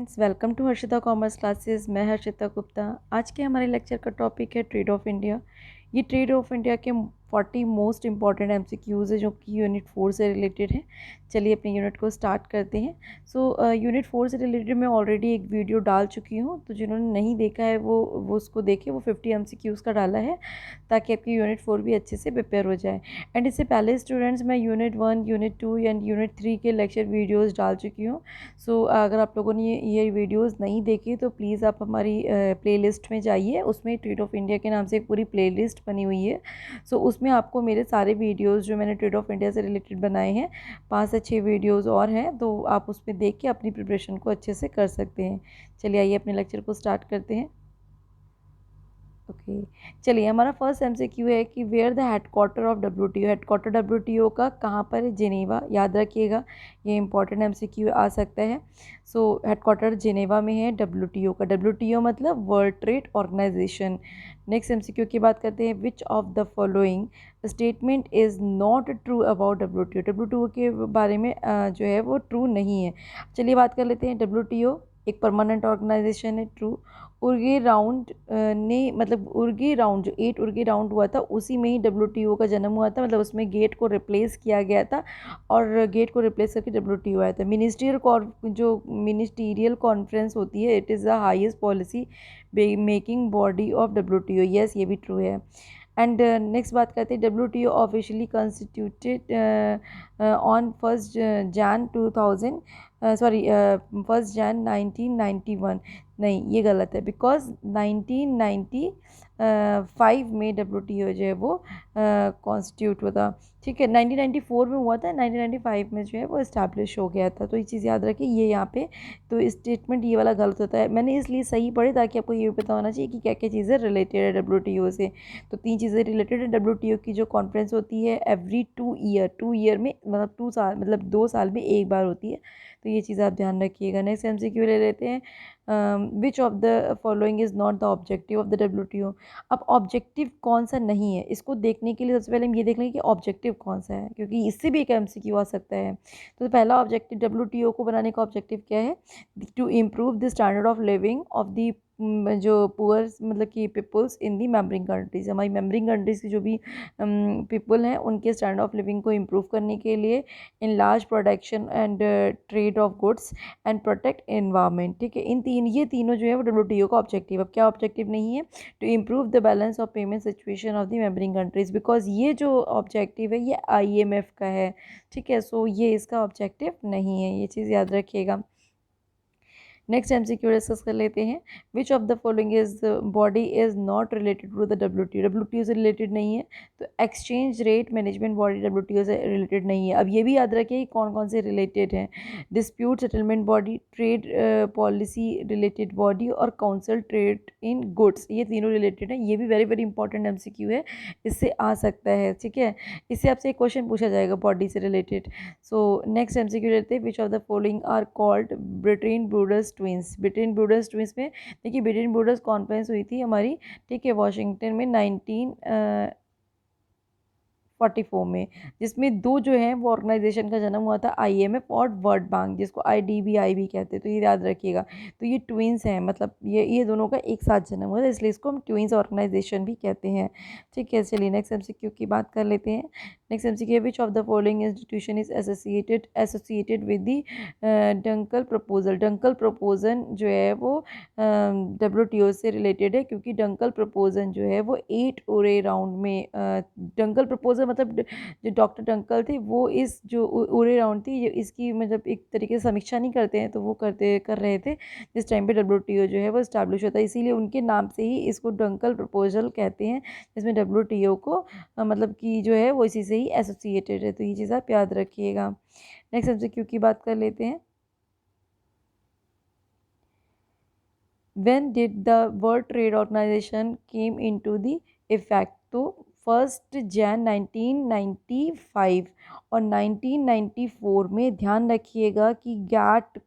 Friends, welcome to Harshita commerce classes. मैं हर्षिता गुप्ता। आज के हमारे लेक्चर का टॉपिक है ट्रेड ऑफ इंडिया। ये ट्रेड ऑफ इंडिया के 40 मोस्ट इंपॉर्टेंट एमसीक्यूज़ है जो कि यूनिट 4 से रिलेटेड है। चलिए अपने यूनिट को स्टार्ट करते हैं। यूनिट 4 से रिलेटेड मैं ऑलरेडी एक वीडियो डाल चुकी हूँ, तो जिन्होंने नहीं देखा है वो उसको देखें। वो 50 एमसीक्यूज़ का डाला है ताकि आपकी यूनिट 4 भी अच्छे से प्रिपेयर हो जाए। एंड इससे पहले स्टूडेंट्स, मैं यूनिट 1, यूनिट 2 एंड यूनिट 3 के लेक्चर वीडियोज़ डाल चुकी हूँ। अगर आप लोगों ने ये वीडियोस नहीं देखी तो प्लीज़ आप हमारी प्लेलिस्ट में जाइए। उसमें ट्रेड ऑफ इंडिया के नाम से एक पूरी प्लेलिस्ट बनी हुई है। उसमें आपको मेरे सारे वीडियोस जो मैंने ट्रेड ऑफ इंडिया से रिलेटेड बनाए हैं, 5 से 6 वीडियोस और हैं, तो आप उसमें देख के अपनी प्रिपरेशन को अच्छे से कर सकते हैं। चलिए आइए अपने लेक्चर को स्टार्ट करते हैं। ओके चलिए, हमारा फर्स्ट एमसीक्यू है कि where the headquarter of WTO. Headquarter WTO का कहाँ पर है? जिनेवा। याद रखिएगा, ये इंपॉर्टेंट एमसीक्यू आ सकता है। हेडक्वार्टर जिनेवा में है डब्ल्यूटीओ का। डब्ल्यूटीओ मतलब world trade organization. Next MCQ की बात करते हैं। Which of the following statement is not true about WTO. WTO के बारे में जो है वो ट्रू नहीं है। चलिए बात कर लेते हैं। डब्ल्यूटीओ एक परमानेंट ऑर्गेनाइजेशन है, ट्रू। उर्गे राउंड ने मतलब उर्गे राउंड, जो 8 उर्गे राउंड हुआ था उसी में ही डब्ल्यूटीओ का जन्म हुआ था। मतलब उसमें गेट को रिप्लेस किया गया था और गेट को रिप्लेस करके डब्ल्यूटीओ आया था। जो मिनिस्टीरियल कॉन्फ्रेंस होती है, it is the highest policy making body of WTO. Yes, ये भी ट्रू है। एंड नेक्स्ट बात करते हैं। WTO officially constituted on 1 Jain 1991। नहीं, ये गलत है, बिकॉज 1995 में डब्ल्यूटीओ जो है वो कॉन्स्टिट्यूट हुआ था। ठीक है, 1994 में हुआ था, 1995 में जो है वो इस्टेब्लिश हो गया था। तो ये चीज़ याद रखिए, ये यहाँ पे तो स्टेटमेंट ये वाला गलत होता है। मैंने इसलिए सही पढ़ी ताकि आपको ये भी पता होना चाहिए कि क्या क्या चीज़ें रिलेटेड है डब्ल्यूटीओ से। तो 3 चीज़ें रिलेटेड है। डब्ल्यूटीओ की जो कॉन्फ्रेंस होती है एवरी 2 ईयर में, मतलब 2 साल, मतलब 2 साल में एक बार होती है। तो ये चीज़ आप ध्यान रखिएगा। नेक्स्ट एमसीक्यू ले लेते हैं। Which of the following is not the objective of the WTO. अब ऑब्जेक्टिव कौन सा नहीं है, इसको देखने के लिए सबसे पहले हम ये देख लेंगे कि ऑब्जेक्टिव कौन सा है, क्योंकि इससे भी एक एमसीक्यू आ सकता है। तो पहला ऑब्जेक्टिव डब्ल्यूटीओ को बनाने का ऑब्जेक्टिव क्या है? To improve the standard of living of the जो पुअर, मतलब कि पीपल्स इन दी मेम्बरिंग कंट्रीज। हमारी मेम्बरिंग कंट्रीज़ की जो भी पीपल हैं उनके स्टैंडर्ड ऑफ लिविंग को इम्प्रूव करने के लिए, in large production and trade off goods and protect environment. ठीक है, ये तीनों जो है वो डब्ल्यूटीओ का ऑब्जेक्टिव। अब क्या ऑब्जेक्टिव नहीं है? To improve the balance of payment situation of the member countries, because ये जो ऑब्जेक्टिव है ये IMF का है। ठीक है, ये इसका ऑब्जेक्टिव नहीं है, ये चीज़ याद रखिएगा। नेक्स्ट एमसीक्यू डिस्कस कर लेते हैं। Which of the following is body is not related to the WTO. WTO से रिलेटेड नहीं है। तो exchange rate management body WTO से रिलेटेड नहीं है। अब ये भी याद रखिए कि कौन कौन से रिलेटेड हैं। Dispute settlement body, trade policy related body और काउंसिल ट्रेड इन गुड्स, ये तीनों रिलेटेड हैं। ये भी वेरी वेरी इंपॉर्टेंट एमसीक्यू है, इससे आ सकता है। ठीक है, इससे आपसे एक क्वेश्चन पूछा जाएगा बॉडी से रिलेटेड। नेक्स्ट एमसीक्यू लेते हैं। Which of the following are called Britain brooders twins. Britain brooders twins में देखिए, ब्रिटेन ब्रूडर्स कॉन्फ्रेंस हुई थी हमारी, ठीक है, वाशिंगटन में 1944 में, जिसमें दो जो हैं वो ऑर्गेनाइजेशन का जन्म हुआ था, IMF और वर्ल्ड बैंक, जिसको IDBI भी कहते हैं। तो ये याद रखिएगा। तो ये ट्विंस हैं, मतलब ये दोनों का एक साथ जन्म हुआ था, इसलिए इसको हम ट्विंस ऑर्गेनाइजेशन भी कहते हैं। ठीक है, चलिए नेक्स्ट एमसीक्यू की बात कर लेते हैं। Next MCQ, which of the following institution is associated with the Dunkel proposal. Dunkel proposal जो है वो WTO से रिलेटेड है, क्योंकि डंकल प्रपोजन जो है वो 8 उरे राउंड में डंकल प्रपोजल मतलब जो डॉक्टर डंकल थे वो इस जो उरे राउंड थी, ये इसकी मतलब एक तरीके से समीक्षा नहीं करते हैं, तो वो कर रहे थे जिस टाइम पे WTO जो है वो इस्टेब्लिश होता है। इसीलिए उनके नाम से ही इसको डंकल प्रपोजल कहते हैं, जिसमें WTO को मतलब कि जो है वो इसी से ही एसोसिएटेड है। तो ये चीज़ आप याद रखिएगा। नेक्स्ट एमसीक्यू की बात कर लेते हैं। When did the World Trade Organization came into the effect? तो 1 जैन 1995 और 1994 में ध्यान रखिएगा कि गैट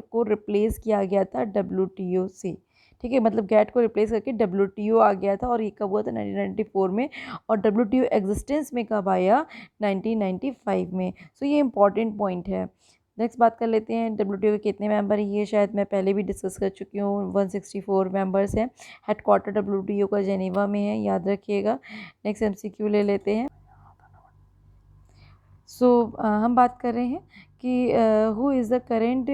को रिप्लेस किया गया था WTO से। ठीक है, मतलब गैट को रिप्लेस करके WTO आ गया था, और ये कब हुआ था? 1994 में। और WTO एग्जिस्टेंस में कब आया? 1995 में। ये इंपॉर्टेंट पॉइंट है। नेक्स्ट बात कर लेते हैं डब्ल्यूटीओ के कितने मेंबर हैं। ये शायद मैं पहले भी डिस्कस कर चुकी हूँ, 164 मेंबर्स हैं। हेडक्वार्टर डब्ल्यूटीओ का जेनेवा में है, याद रखिएगा। नेक्स्ट एमसीक्यू ले लेते हैं। सो हम बात कर रहे हैं कि who is the current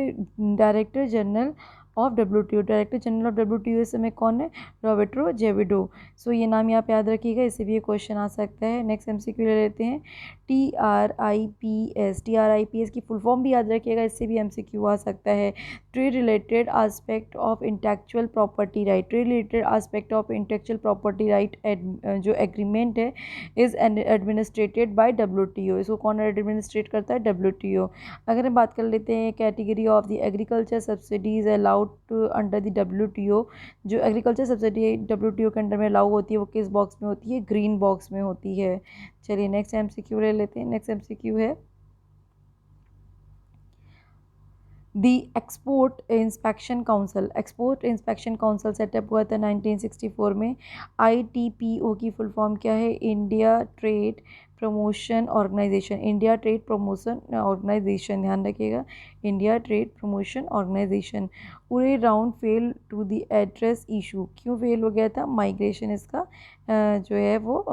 director general of WTO. Director general of WTO इस समय कौन है? रॉबर्टो जेविडो। सो ये नाम आप याद रखिएगा, इससे भी ये क्वेश्चन आ सकता है। नेक्स्ट एमसीक्यू ले लेते हैं TRIPS। TRIPS की फुल फॉर्म भी याद रखिएगा, इससे भी एमसीक्यू आ सकता है। Trade related aspect of intellectual property right. Trade related aspect of intellectual property right जो एग्रीमेंट है इज़ एडमिनिस्ट्रेटेड बाय डब्ल्यूटीओ। इसको कौन एडमिनिस्ट्रेट करता है? डब्ल्यूटीओ। अगर हम बात कर लेते हैं category of the agriculture subsidies allowed under the WTO. जो एग्रीकल्चर सब्सिडी डब्ल्यूटीओ के अंडर में अलाउ होती है वो किस बॉक्स में होती है? ग्रीन बॉक्स में होती है। चलिए नेक्स्ट एमसीक्यू ले लेते हैं। नेक्स्ट एमसीक्यू है the export inspection council. Export inspection council set up हुआ था 1964 में। ITPO की फुल फॉर्म क्या है? India trade promotion organization. India trade promotion organization, ध्यान रखिएगा, India trade promotion organization. Uruguay round fail to the address issue. क्यों फेल हो गया था? माइग्रेशन इसका जो है वो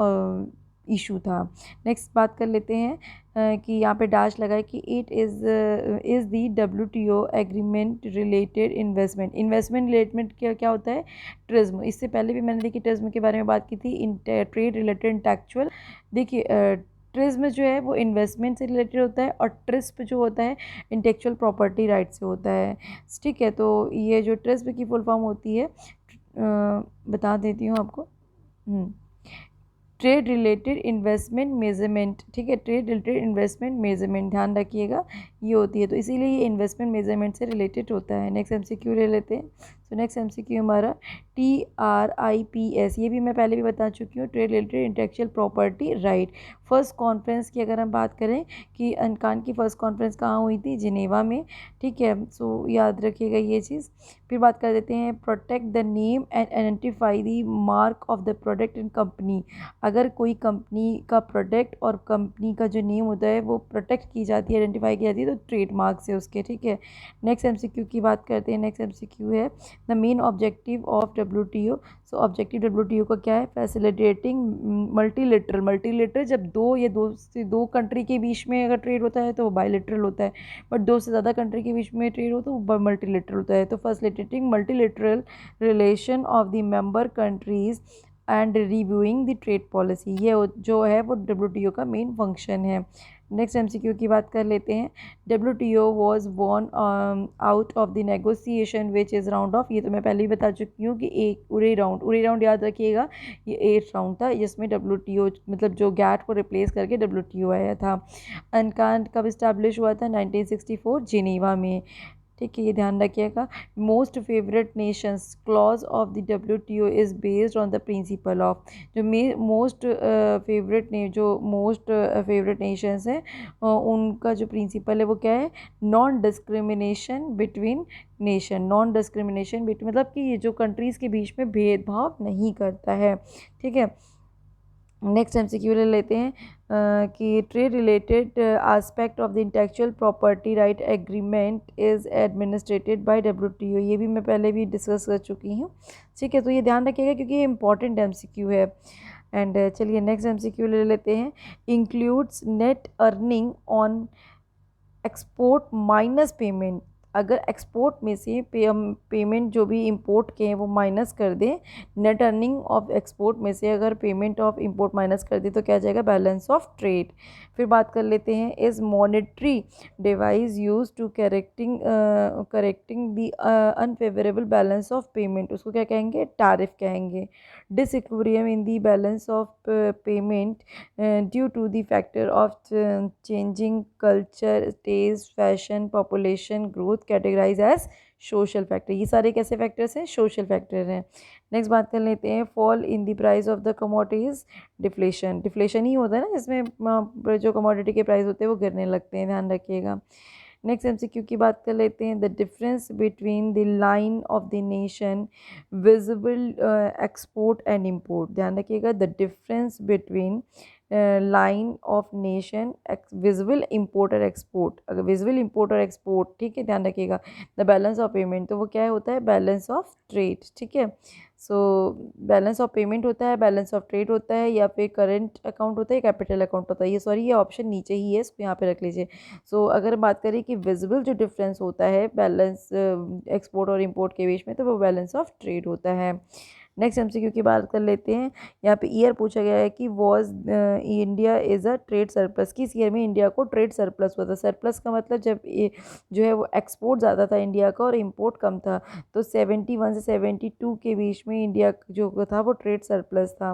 इशू था। नेक्स्ट बात कर लेते हैं कि यहाँ पे डैश लगा है कि it is the WTO agreement related investment. Investment related क्या क्या होता है? ट्रिज्म। इससे पहले भी मैंने देखिए ट्रिज्म के बारे में बात की थी, इन ट्रेड रिलेटेड इंटेलेक्चुअल। देखिए ट्रिज्म जो है वो इन्वेस्टमेंट से रिलेटेड होता है और ट्रिस्प जो होता है इंटेलेक्चुअल प्रॉपर्टी राइट से होता है। ठीक है, तो ये जो ट्रिस्प की फुल फॉर्म होती है बता देती हूँ आपको। Trade related investment measurement. ठीक है, ट्रेड रिलेटेड इन्वेस्टमेंट मेजरमेंट, ध्यान रखिएगा, ये होती है। तो इसीलिए ये इन्वेस्टमेंट मेजरमेंट से रिलेटेड होता है। नेक्स्ट एमसीक्यू ले लेते हैं। तो नेक्स्ट एमसीक्यू हमारा TRIPS। ये भी मैं पहले भी बता चुकी हूँ, trade related intellectual property right. First conference की अगर हम बात करें कि अनकान की फ़र्स्ट कॉन्फ्रेंस कहाँ हुई थी? जिनेवा में। ठीक है, सो याद रखिएगा ये चीज़। फिर बात कर देते हैं protect the name and identify the mark of the product and company. अगर कोई कंपनी का प्रोडक्ट और कंपनी का जो नेम होता है वो प्रोटेक्ट की जाती है, आइडेंटिफाई की जाती है, तो ट्रेडमार्क से उसके। ठीक है, नेक्स्ट एमसीक्यू की बात करते हैं। नेक्स्ट एमसीक्यू है the main objective of WTO. So objective WTO का क्या है? Facilitating multilateral. मल्टीलेटरल जब दो कंट्री के बीच में अगर ट्रेड होता है तो वो बायलेटरल होता है, बट दो से ज़्यादा कंट्री के बीच में ट्रेड हो तो वो मल्टीलेटरल होता है। तो facilitating multilateral relation of the member countries and reviewing the trade policy. ये जो है वो डब्ल्यूटीओ का मेन फंक्शन है। नेक्स्ट एमसीक्यू की बात कर लेते हैं। डब्ल्यूटीओ वाज वॉन out of the negotiation which is round of. ये तो मैं पहले ही बता चुकी हूँ कि एक उरे राउंड याद रखिएगा, ये 8th राउंड था जिसमें डब्ल्यूटीओ मतलब जो गैट को रिप्लेस करके डब्ल्यूटीओ आया था। अनकान कब इस्टेब्लिश हुआ था? 1964 जिनेवा में। ठीक है, ये ध्यान रखिएगा। Most favourite Nations clause of the WTO is based on the principle of. जो मोस्ट फेवरेट नेशंस हैं उनका जो प्रिंसिपल है वो क्या है? Non discrimination between nation. Non discrimination between मतलब कि ये जो कंट्रीज़ के बीच में भेदभाव नहीं करता है। ठीक है, नेक्स्ट एमसीक्यू ले लेते हैं कि trade related aspect of the intellectual property right agreement is administered by WTO. ये भी मैं पहले भी डिस्कस कर चुकी हूँ। ठीक है, तो ये ध्यान रखिएगा क्योंकि ये इंपॉर्टेंट एमसीक्यू है। एंड चलिए नेक्स्ट एमसीक्यू ले लेते हैं। Includes net earning on export minus payment. अगर एक्सपोर्ट में से पेमेंट जो भी इंपोर्ट के हैं वो माइनस कर दें, नेट अर्निंग ऑफ एक्सपोर्ट में से अगर पेमेंट ऑफ इंपोर्ट माइनस कर दे तो क्या जाएगा? Balance of trade. फिर बात कर लेते हैं is monetary device use to correcting the unfavourable balance of payment. उसको क्या कहेंगे? टैरिफ कहेंगे। Disequilibrium in the balance of payment due to the factor of changing culture, taste, fashion, population growth categorise as social factor. ये सारे कैसे factors हैं? Social factor हैं। Next बात कर लेते हैं fall in the price of the commodities. Deflation. Deflation ही होता है ना जिसमें जो कमोडिटी के प्राइस होते हैं वो गिरने लगते हैं, ध्यान रखिएगा। नेक्स्ट एमसीक्यू की बात कर लेते हैं। The difference between the line of the nation visible export and import. ध्यान रखिएगा, the difference between line of nation visible import और एक्सपोर्ट, अगर विजिबल इम्पोर्ट और एक्सपोर्ट, ठीक है, ध्यान रखिएगा। द बैलेंस ऑफ पेमेंट, तो वो क्या होता है, बैलेंस ऑफ ट्रेड, ठीक है। सो बैलेंस ऑफ पेमेंट होता है, बैलेंस ऑफ ट्रेड होता है, या फिर करंट अकाउंट होता है, कैपिटल अकाउंट होता है। ये सॉरी, ये ऑप्शन नीचे ही है, इसको यहाँ पे रख लीजिए। सो अगर बात करें कि विजिबल जो डिफरेंस होता है बैलेंस एक्सपोर्ट और इंपोर्ट के बीच में, तो वो बैलेंस ऑफ ट्रेड होता है। नेक्स्ट एमसीक्यू की बात कर लेते हैं। यहाँ पे ईयर पूछा गया है कि was India is a trade surplus, किस ईयर में इंडिया को ट्रेड सरप्लस हुआ था। सरप्लस का मतलब जब ये जो है वो एक्सपोर्ट ज़्यादा था इंडिया का और इम्पोर्ट कम था, तो 71 से 72 के बीच में इंडिया जो था वो ट्रेड सरप्लस था।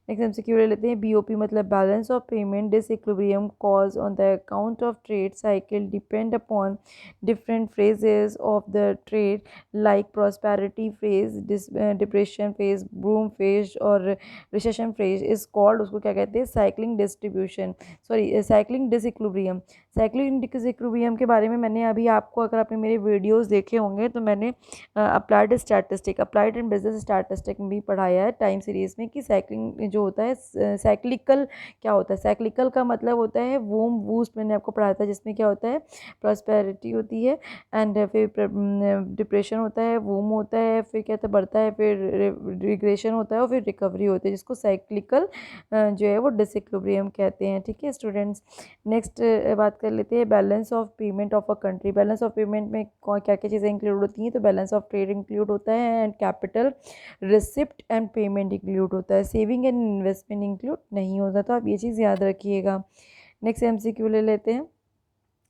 नेक्स्ट एमसीक्यू ले लेते हैं। बीओपी मतलब balance of payment disequilibrium cause on the account of trade cycle depend upon different phases of the trade, like prosperity phase, depression phase, boom phase और recession phase is called, उसको क्या कहते हैं, cycling distribution, sorry cycling disequilibrium. Cycling disequilibrium के बारे में मैंने अभी आपको, अगर आपने मेरे वीडियोस देखे होंगे तो मैंने applied statistic, applied and business statistic में भी पढ़ाया है टाइम सीरीज में कि साइक्लिंग जो होता है, साइक्लिकल क्या होता है। साइक्लिकल का मतलब होता है वूम बूस्ट, मैंने आपको पढ़ाया था, जिसमें क्या होता है, प्रॉस्पेरिटी होती है एंड फिर डिप्रेशन होता है, वूम होता है, फिर क्या होता है, बढ़ता है, फिर रिग्रेशन होता है और फिर रिकवरी होती है, जिसको साइक्लिकल जो है वो डिसइक्विलिब्रियम कहते हैं, ठीक है स्टूडेंट्स। नेक्स्ट बात कर लेते हैं balance of payment of a country. Balance of payment में क्या क्या चीज़ें इंक्लूड होती हैं, तो बैलेंस ऑफ ट्रेड इंक्लूड होता है and capital receipt and payment include होता है, सेविंग एंड इन्वेस्टमेंट इंक्लूड नहीं होता, तो आप ये चीज़ याद रखिएगा। नेक्स्ट एमसीक्यू ले लेते हैं।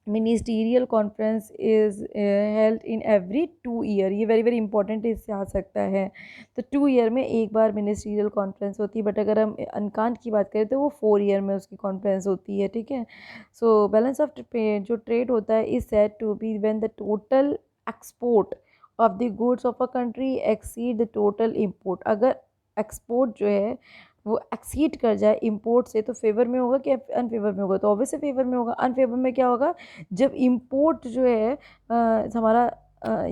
Ministerial conference is held in every 2 year, ये वेरी वेरी इंपॉर्टेंट इससे आ सकता है। तो 2 ईयर में एक बार मिनिस्टीरियल कॉन्फ्रेंस होती है, बट अगर हम अनकांट की बात करें तो वो 4 ईयर में उसकी कॉन्फ्रेंस होती है, ठीक है। सो बैलेंस ऑफ जो ट्रेड होता है is said to be when the total export of the goods of a country exceed the total import. अगर एक्सपोर्ट जो है वो एक्सीड कर जाए इंपोर्ट से, तो फेवर में होगा कि अनफेवर में होगा, तो ऑब्वियसली फेवर में होगा। अनफेवर में क्या होगा, जब इंपोर्ट जो है हमारा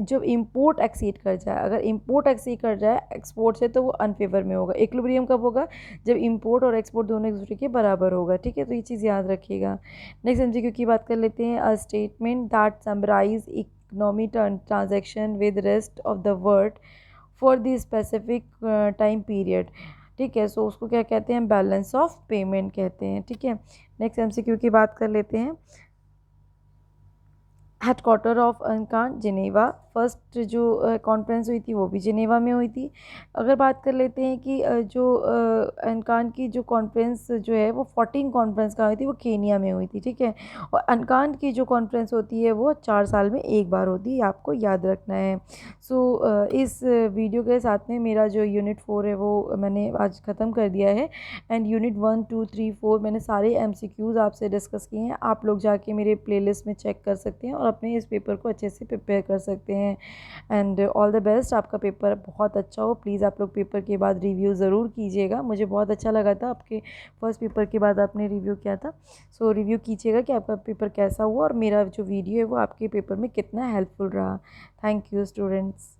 जब इंपोर्ट एक्सीड कर जाए, अगर इंपोर्ट एक्सीड कर जाए एक्सपोर्ट से, तो वो अनफेवर में होगा। इक्विलिब्रियम कब होगा, जब इंपोर्ट और एक्सपोर्ट दोनों एक दूसरे के बराबर होगा, ठीक है, तो ये चीज़ याद रखिएगा। नेक्स्ट एमसीक्यू की बात कर लेते हैं। A statement that summarise economy transaction with rest of the world for the specific time period, ठीक है। सो उसको क्या कहते हैं, बैलेंस ऑफ पेमेंट कहते हैं, ठीक है। नेक्स्ट एमसीक्यू की बात कर लेते हैं। हेडक्वार्टर ऑफ अनकान जिनेवा, फर्स्ट जो कॉन्फ्रेंस हुई थी वो भी जिनेवा में हुई थी। अगर बात कर लेते हैं कि जो अनकान की जो कॉन्फ्रेंस जो है वो 14 कॉन्फ्रेंस कहाँ हुई थी, वो केनिया में हुई थी, ठीक है। और अनकान की जो कॉन्फ्रेंस होती है वो 4 साल में एक बार होती है, आपको याद रखना है। सो इस वीडियो के साथ में मेरा जो यूनिट 4 है वो मैंने आज ख़त्म कर दिया है, एंड यूनिट 1 2 3 4 मैंने सारे एमसीक्यूज़ आपसे डिस्कस किए हैं। आप लोग जाके मेरे प्लेलिस्ट में चेक कर सकते हैं और अपने इस पेपर को अच्छे से प्रिपेयर कर सकते हैं। एंड ऑल द बेस्ट, आपका पेपर बहुत अच्छा हो। प्लीज़ आप लोग पेपर के बाद रिव्यू ज़रूर कीजिएगा, मुझे बहुत अच्छा लगा था आपके फर्स्ट पेपर के बाद आपने रिव्यू किया था। सो रिव्यू कीजिएगा कि आपका पेपर कैसा हुआ और मेरा जो वीडियो है वो आपके पेपर में कितना हेल्पफुल रहा। Thank you students.